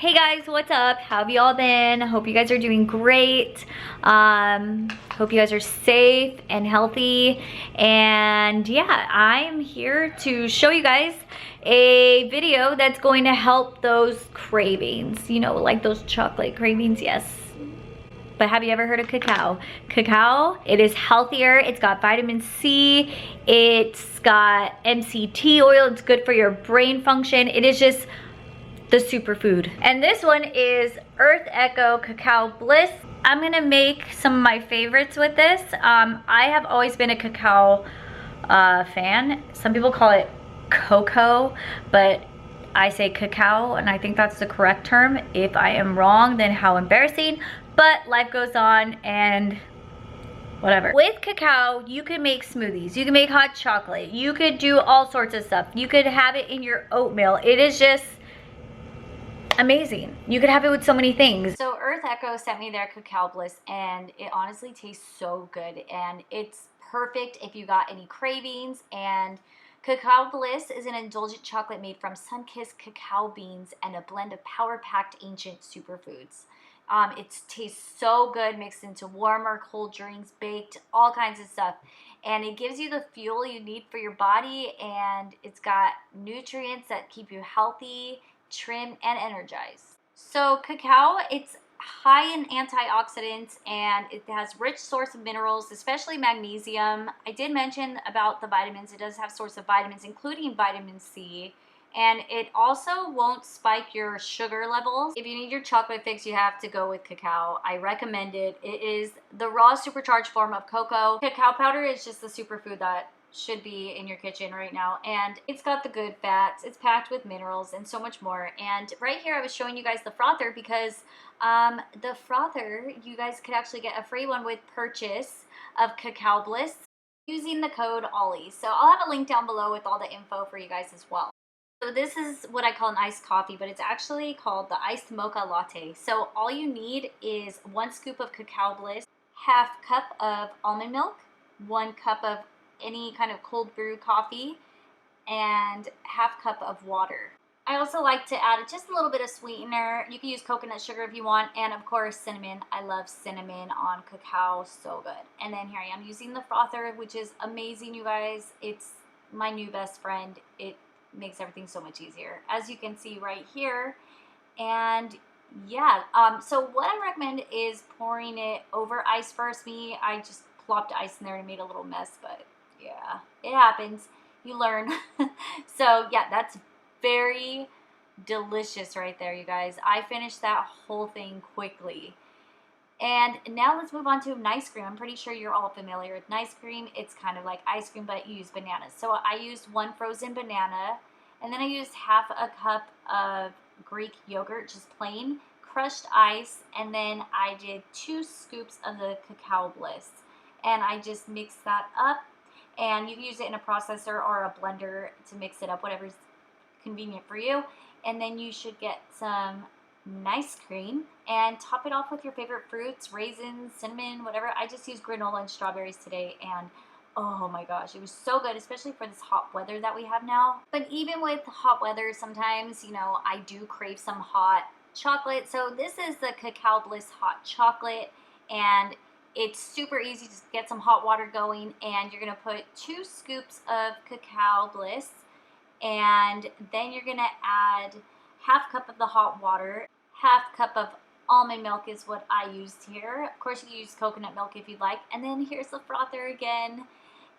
Hey guys, what's up? How have y'all been? Hope you guys are doing great. Hope you guys are safe and healthy. And yeah, I'm here to show you guys a video that's going to help those cravings. You know, like those chocolate cravings, yes. But have you ever heard of cacao? Cacao, it is healthier. It's got vitamin C. It's got MCT oil. It's good for your brain function. It is just the superfood. And this one is Earth Echo Cacao Bliss. I'm gonna make some of my favorites with this. I have always been a cacao fan. Some people call it cocoa, but I say cacao, and I think that's the correct term. If I am wrong, then how embarrassing. But life goes on, and whatever. With cacao, you can make smoothies. You can make hot chocolate. You could do all sorts of stuff. You could have it in your oatmeal. It is just amazing. You could have it with so many things. So Earth Echo sent me their Cacao Bliss, and it honestly tastes so good, and it's perfect if you got any cravings. And Cacao Bliss is an indulgent chocolate made from sun-kissed cacao beans and a blend of power-packed ancient superfoods. It tastes so good mixed into warm or cold drinks, baked, all kinds of stuff. And it gives you the fuel you need for your body, and it's got nutrients that keep you healthy, trim, and energized. So cacao, it's high in antioxidants, and it has rich source of minerals, especially magnesium. I did mention about the vitamins. It does have source of vitamins, including vitamin C. And it also won't spike your sugar levels. If you need your chocolate fix, you have to go with cacao. I recommend it. It is the raw supercharged form of cocoa. Cacao powder is just the superfood that should be in your kitchen right now, and it's got the good fats, it's packed with minerals, and so much more. And right here I was showing you guys the frother because the frother, you guys could actually get a free one with purchase of Cacao Bliss using the code Olley. So I'll have a link down below with all the info for you guys as well. So this is what I call an iced coffee, but it's actually called the iced mocha latte. So all you need is 1 scoop of Cacao Bliss, ½ cup of almond milk, 1 cup of any kind of cold brew coffee, and ½ cup of water. I also like to add just a little bit of sweetener. You can use coconut sugar if you want, and of course cinnamon. I love cinnamon on cacao, so good. And then here I am using the frother, which is amazing, you guys. It's my new best friend. It makes everything so much easier, as you can see right here. And yeah, so what I recommend is pouring it over ice first. I just plopped ice in there and made a little mess, but yeah, it happens. You learn. So yeah, that's very delicious right there, you guys. I finished that whole thing quickly. And now let's move on to nice cream. I'm pretty sure you're all familiar with nice cream. It's kind of like ice cream, but you use bananas. So I used 1 frozen banana, and then I used ½ a cup of Greek yogurt, just plain, crushed ice, and then I did 2 scoops of the Cacao Bliss. And I just mixed that up, and you can use it in a processor or a blender to mix it up, whatever's convenient for you. And then you should get some nice cream and top it off with your favorite fruits, raisins, cinnamon, whatever. I just used granola and strawberries today, and oh my gosh, it was so good, especially for this hot weather that we have now. But even with hot weather, sometimes, you know, I do crave some hot chocolate. So this is the Cacao Bliss hot chocolate, and it's super easy. Just get some hot water going, and you're gonna put 2 scoops of Cacao Bliss, and then you're gonna add ½ cup of the hot water, ½ cup of almond milk is what I used here. Of course, you can use coconut milk if you'd like. And then here's the frother again.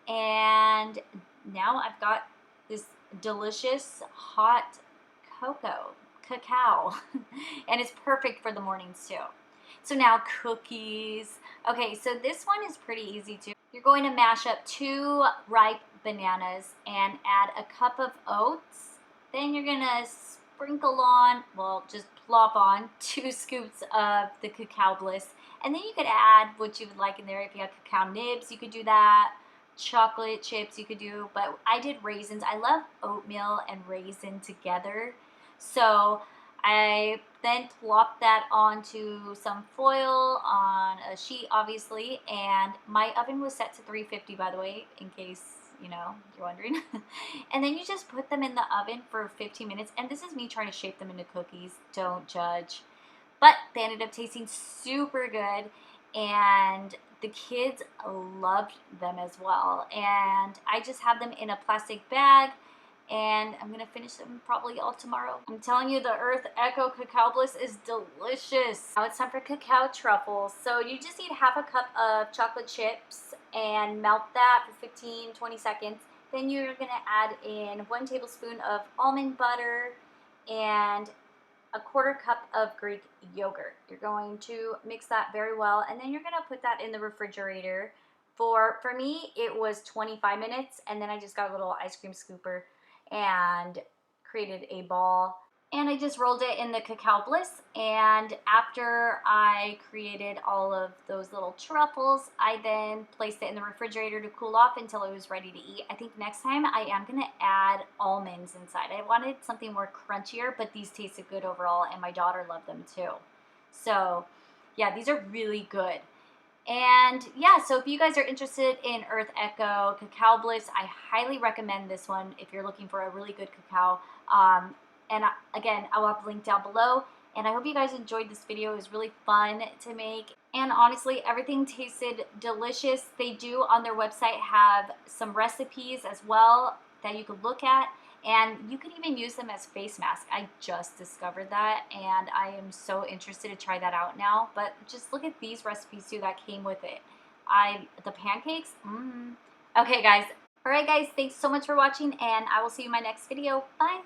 And now I've got this delicious hot cacao. And it's perfect for the mornings too. So now cookies. Okay, so this one is pretty easy too. You're going to mash up 2 ripe bananas and add a cup of oats. Then you're gonna sprinkle on, well, just plop on 2 scoops of the Cacao Bliss. And then you could add what you would like in there. If you have cacao nibs, you could do that. Chocolate chips you could do, but I did raisins. I love oatmeal and raisin together. So I then plopped that onto some foil on a sheet, obviously, and my oven was set to 350, by the way, in case you know, you're wondering. And then you just put them in the oven for 15 minutes. And this is me trying to shape them into cookies. Don't judge. But they ended up tasting super good, and the kids loved them as well. And I just have them in a plastic bag, and I'm gonna finish them probably all tomorrow. I'm telling you, the Earth Echo Cacao Bliss is delicious. Now it's time for cacao truffles. So you just need half a cup of chocolate chips and melt that for 15-20 seconds. Then you're gonna add in 1 tablespoon of almond butter and a 1/4 cup of Greek yogurt. You're going to mix that very well, and then you're gonna put that in the refrigerator for me, it was 25 minutes, and then I just got a little ice cream scooper and created a ball. And I just rolled it in the Cacao Bliss, and after I created all of those little truffles, I then placed it in the refrigerator to cool off until it was ready to eat. I think next time I am gonna add almonds inside. I wanted something more crunchier, but these tasted good overall, and my daughter loved them too. So yeah, these are really good. And yeah, so if you guys are interested in Earth Echo Cacao Bliss, I highly recommend this one if you're looking for a really good cacao. Again, I will have a link down below. And I hope you guys enjoyed this video. It was really fun to make. And honestly, everything tasted delicious. They do on their website have some recipes as well that you could look at. And you can even use them as face masks. I just discovered that, and I am so interested to try that out now. But just look at these recipes too that came with it. The pancakes, Okay guys. All right guys, thanks so much for watching, and I will see you in my next video. Bye.